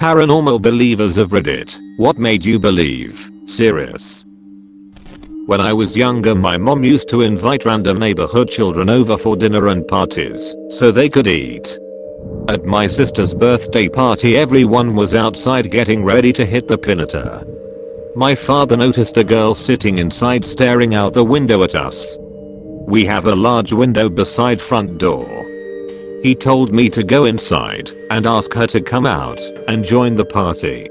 Paranormal believers of Reddit, what made you believe? Serious. When I was younger, my mom used to invite random neighborhood children over for dinner and parties so they could eat. At my sister's birthday party, everyone was outside getting ready to hit the pinata. My father noticed a girl sitting inside staring out the window at us. We have a large window beside front door. He told me to go inside and ask her to come out and join the party.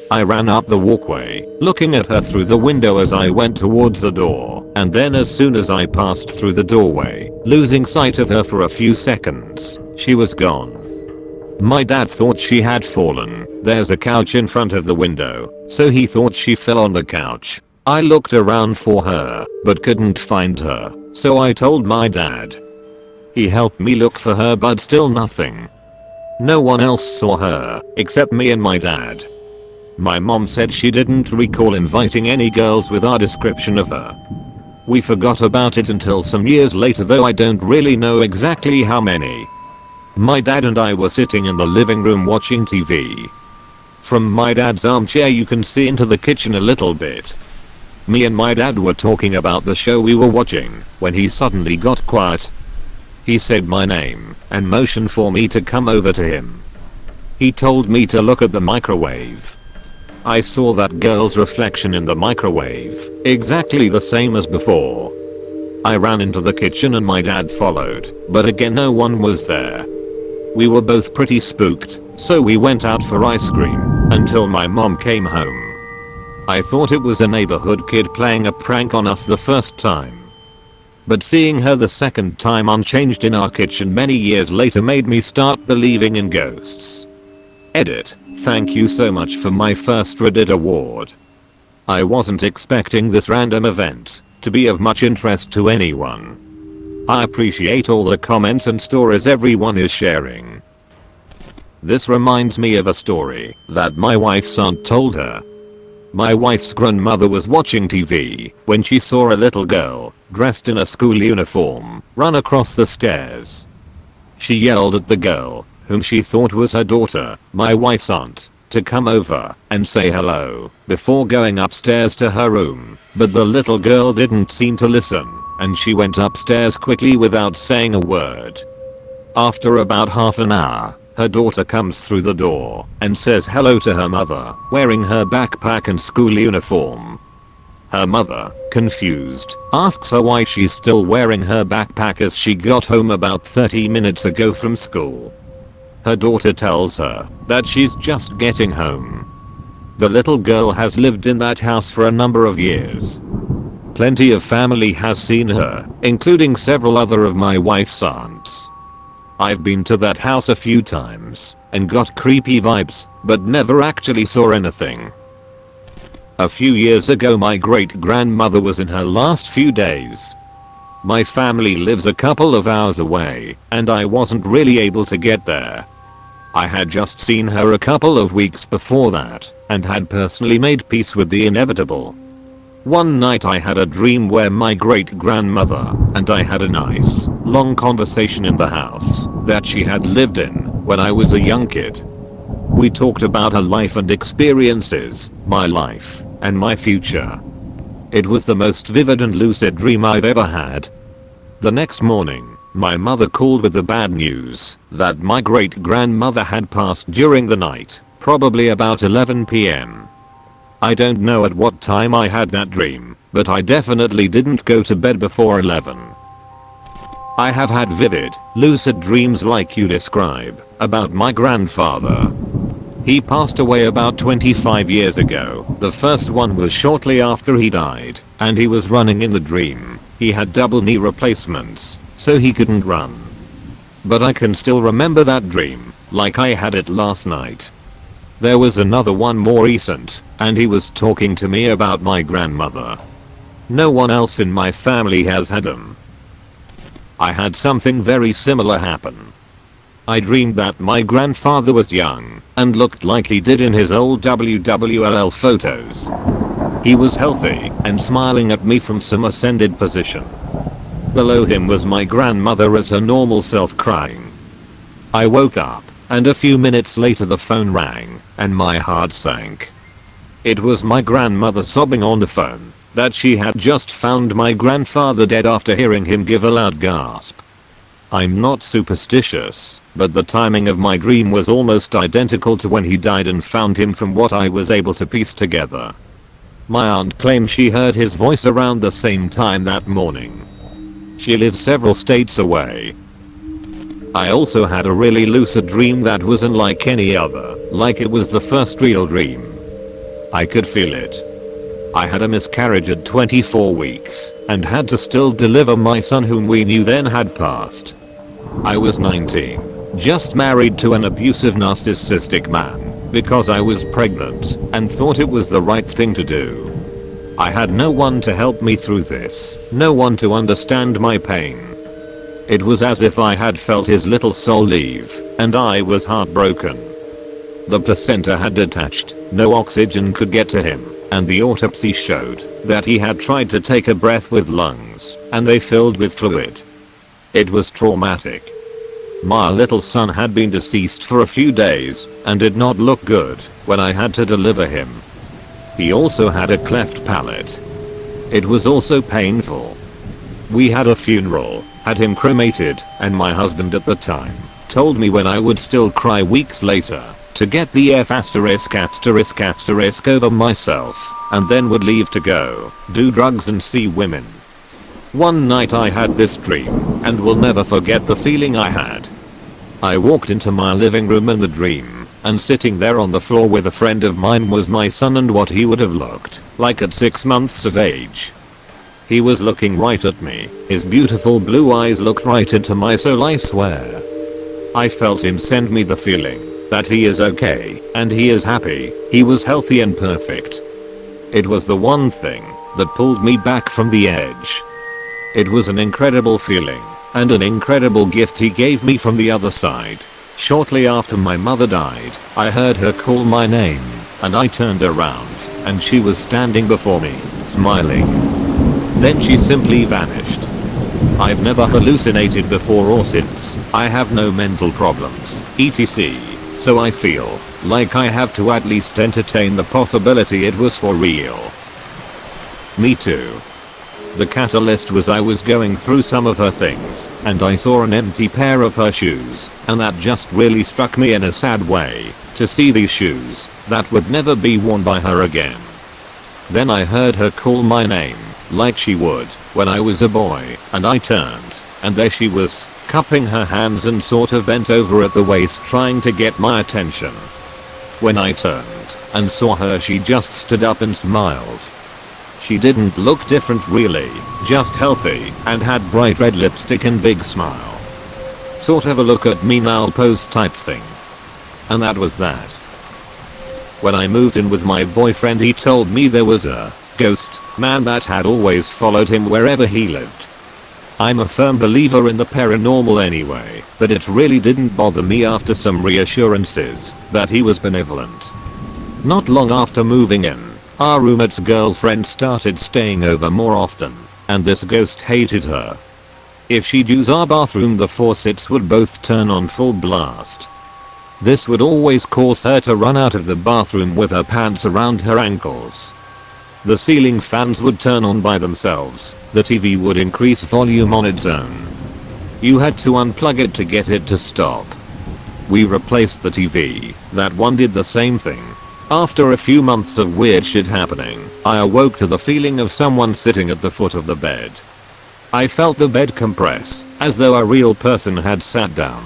I ran up the walkway, looking at her through the window as I went towards the door, and then as soon as I passed through the doorway, losing sight of her for a few seconds, she was gone. My dad thought she had fallen. There's a couch in front of the window, so he thought she fell on the couch. I looked around for her, but couldn't find her, so I told my dad. He helped me look for her, but still nothing. No one else saw her, except me and my dad. My mom said she didn't recall inviting any girls with our description of her. We forgot about it until some years later, though I don't really know exactly how many. My dad and I were sitting in the living room watching TV. From my dad's armchair you can see into the kitchen a little bit. Me and my dad were talking about the show we were watching when he suddenly got quiet. He said my name and motioned for me to come over to him. He told me to look at the microwave. I saw that girl's reflection in the microwave, exactly the same as before. I ran into the kitchen and my dad followed, but again no one was there. We were both pretty spooked, so we went out for ice cream until my mom came home. I thought it was a neighborhood kid playing a prank on us the first time. But seeing her the second time unchanged in our kitchen many years later made me start believing in ghosts. Edit. Thank you so much for my first Reddit award. I wasn't expecting this random event to be of much interest to anyone. I appreciate all the comments and stories everyone is sharing. This reminds me of a story that my wife's aunt told her. My wife's grandmother was watching TV when she saw a little girl dressed in a school uniform run across the stairs. She yelled at the girl, whom she thought was her daughter, my wife's aunt, to come over and say hello before going upstairs to her room, but the little girl didn't seem to listen, and she went upstairs quickly without saying a word. After about half an hour, her daughter comes through the door and says hello to her mother, wearing her backpack and school uniform. Her mother, confused, asks her why she's still wearing her backpack as she got home about 30 minutes ago from school. Her daughter tells her that she's just getting home. The little girl has lived in that house for a number of years. Plenty of family has seen her, including several other of my wife's aunts. I've been to that house a few times and got creepy vibes, but never actually saw anything. A few years ago my great-grandmother was in her last few days. My family lives a couple of hours away, and I wasn't really able to get there. I had just seen her a couple of weeks before that, and had personally made peace with the inevitable. One night I had a dream where my great-grandmother and I had a nice, long conversation in the house that she had lived in when I was a young kid. We talked about her life and experiences, my life, and my future. It was the most vivid and lucid dream I've ever had. The next morning, my mother called with the bad news that my great-grandmother had passed during the night, probably about 11 p.m. I don't know at what time I had that dream, but I definitely didn't go to bed before 11. I have had vivid, lucid dreams like you describe about my grandfather. He passed away about 25 years ago. The first one was shortly after he died, and he was running in the dream. He had double knee replacements, so he couldn't run. But I can still remember that dream, like I had it last night. There was another one more recent, and he was talking to me about my grandmother. No one else in my family has had them. I had something very similar happen. I dreamed that my grandfather was young and looked like he did in his old WWLL photos. He was healthy and smiling at me from some ascended position. Below him was my grandmother as her normal self crying. I woke up and a few minutes later the phone rang, and my heart sank. It was my grandmother sobbing on the phone that she had just found my grandfather dead after hearing him give a loud gasp. I'm not superstitious, but the timing of my dream was almost identical to when he died and found him from what I was able to piece together. My aunt claimed she heard his voice around the same time that morning. She lives several states away. I also had a really lucid dream that wasn't like any other, like it was the first real dream. I could feel it. I had a miscarriage at 24 weeks and had to still deliver my son whom we knew then had passed. I was 19, just married to an abusive narcissistic man because I was pregnant and thought it was the right thing to do. I had no one to help me through this, no one to understand my pain. It was as if I had felt his little soul leave, and I was heartbroken. The placenta had detached, no oxygen could get to him, and the autopsy showed that he had tried to take a breath with lungs, and they filled with fluid. It was traumatic. My little son had been deceased for a few days, and did not look good when I had to deliver him. He also had a cleft palate. It was also painful. We had a funeral, had him cremated, and my husband at the time told me when I would still cry weeks later to get the F*** over myself, and then would leave to go, do drugs and see women. One night I had this dream, and will never forget the feeling I had. I walked into my living room in the dream, and sitting there on the floor with a friend of mine was my son and what he would have looked like at 6 months of age. He was looking right at me, his beautiful blue eyes looked right into my soul, I swear. I felt him send me the feeling that he is okay, and he is happy, he was healthy and perfect. It was the one thing that pulled me back from the edge. It was an incredible feeling, and an incredible gift he gave me from the other side. Shortly after my mother died, I heard her call my name, and I turned around, and she was standing before me, smiling. Then she simply vanished. I've never hallucinated before or since, I have no mental problems, etc. So I feel like I have to at least entertain the possibility it was for real. Me too. The catalyst was I was going through some of her things, and I saw an empty pair of her shoes, and that just really struck me in a sad way, to see these shoes that would never be worn by her again. Then I heard her call my name, like she would when I was a boy, and I turned, and there she was, cupping her hands and sort of bent over at the waist trying to get my attention. When I turned and saw her, she just stood up and smiled. She didn't look different really, just healthy, and had bright red lipstick and big smile. Sort of a look at me now pose type thing. And that was that. When I moved in with my boyfriend, he told me there was a ghost man that had always followed him wherever he lived. I'm a firm believer in the paranormal anyway, but it really didn't bother me after some reassurances that he was benevolent. Not long after moving in, our roommate's girlfriend started staying over more often, and this ghost hated her. If she'd use our bathroom, the faucets would both turn on full blast. This would always cause her to run out of the bathroom with her pants around her ankles. The ceiling fans would turn on by themselves, the TV would increase volume on its own. You had to unplug it to get it to stop. We replaced the TV, that one did the same thing. After a few months of weird shit happening, I awoke to the feeling of someone sitting at the foot of the bed. I felt the bed compress, as though a real person had sat down.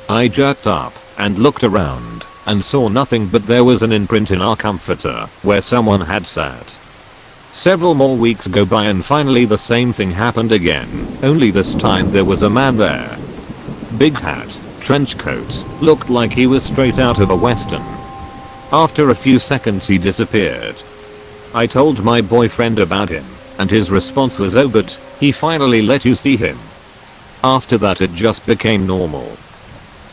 I jerked up and looked around, and saw nothing, but there was an imprint in our comforter where someone had sat. Several more weeks go by and finally the same thing happened again, only this time there was a man there. Big hat, trench coat, looked like he was straight out of a western. After a few seconds he disappeared. I told my boyfriend about him, and his response was, "Oh, but he finally let you see him." After that it just became normal.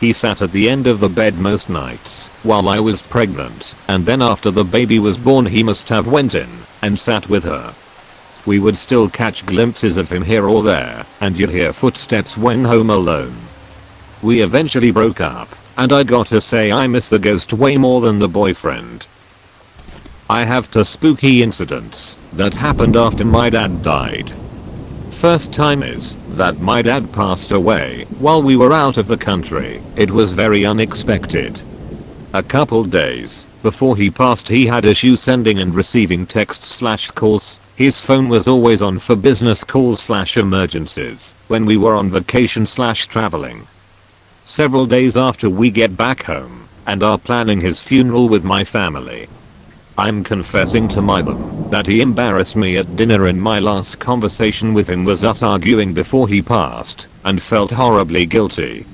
He sat at the end of the bed most nights while I was pregnant, and then after the baby was born he must have went in and sat with her. We would still catch glimpses of him here or there, and you'd hear footsteps when home alone. We eventually broke up, And I gotta say I miss the ghost way more than the boyfriend. I have two spooky incidents that happened after my dad died. First time is that my dad passed away while we were out of the country. It was very unexpected. A couple days before he passed, he had issues sending and receiving texts/calls. His phone was always on for business calls/emergencies when we were on vacation/traveling. Several days after we get back home and are planning his funeral with my family, I'm confessing to my mum that he embarrassed me at dinner, and my last conversation with him was us arguing before he passed, and felt horribly guilty.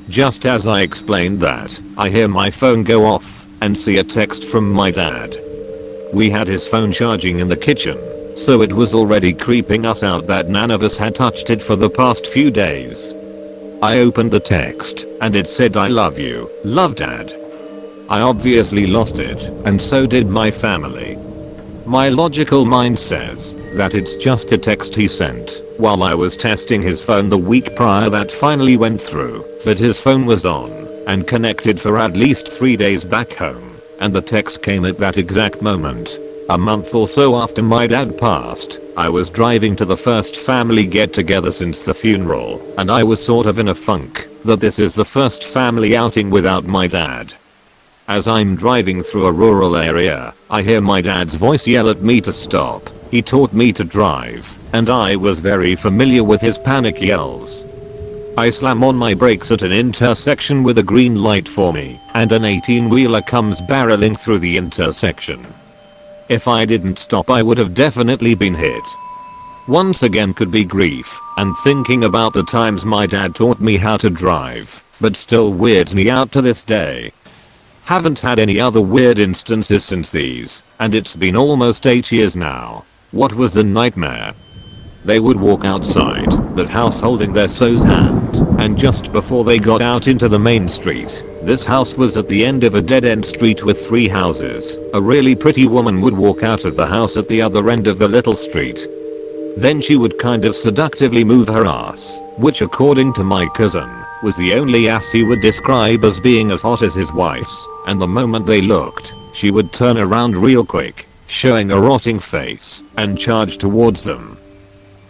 Just as I explained that, I hear my phone go off and see a text from my dad. We had his phone charging in the kitchen, so it was already creeping us out that none of us had touched it for the past few days. I opened the text and it said, "I love you, love Dad." I obviously lost it, and so did my family. My logical mind says that it's just a text he sent while I was testing his phone the week prior that finally went through, but his phone was on and connected for at least 3 days back home, and the text came at that exact moment. A month or so after my dad passed, I was driving to the first family get together since the funeral, and I was sort of in a funk that this is the first family outing without my dad. As I'm driving through a rural area, I hear my dad's voice yell at me to stop. He taught me to drive, and I was very familiar with his panic yells. I slam on my brakes at an intersection with a green light for me, and an 18-wheeler comes barreling through the intersection. If I didn't stop, I would have definitely been hit. Once again could be grief and thinking about the times my dad taught me how to drive, but still weirds me out to this day. Haven't had any other weird instances since these, and it's been almost 8 years now. What was the nightmare? They would walk outside that house holding their so's hand, and just before they got out into the main street, this house was at the end of a dead-end street with 3 houses. A really pretty woman would walk out of the house at the other end of the little street. Then she would kind of seductively move her ass, which according to my cousin, was the only ass he would describe as being as hot as his wife's, and the moment they looked, she would turn around real quick, showing a rotting face, and charge towards them.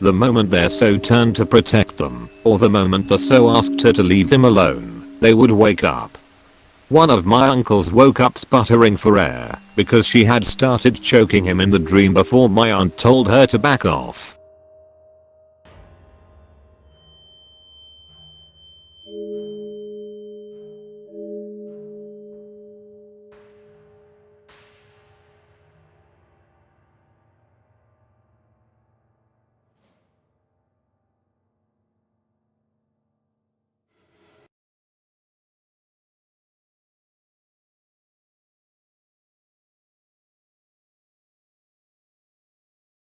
The moment their so turned to protect them, or the moment the so asked her to leave him alone, they would wake up. One of my uncles woke up sputtering for air because she had started choking him in the dream before my aunt told her to back off.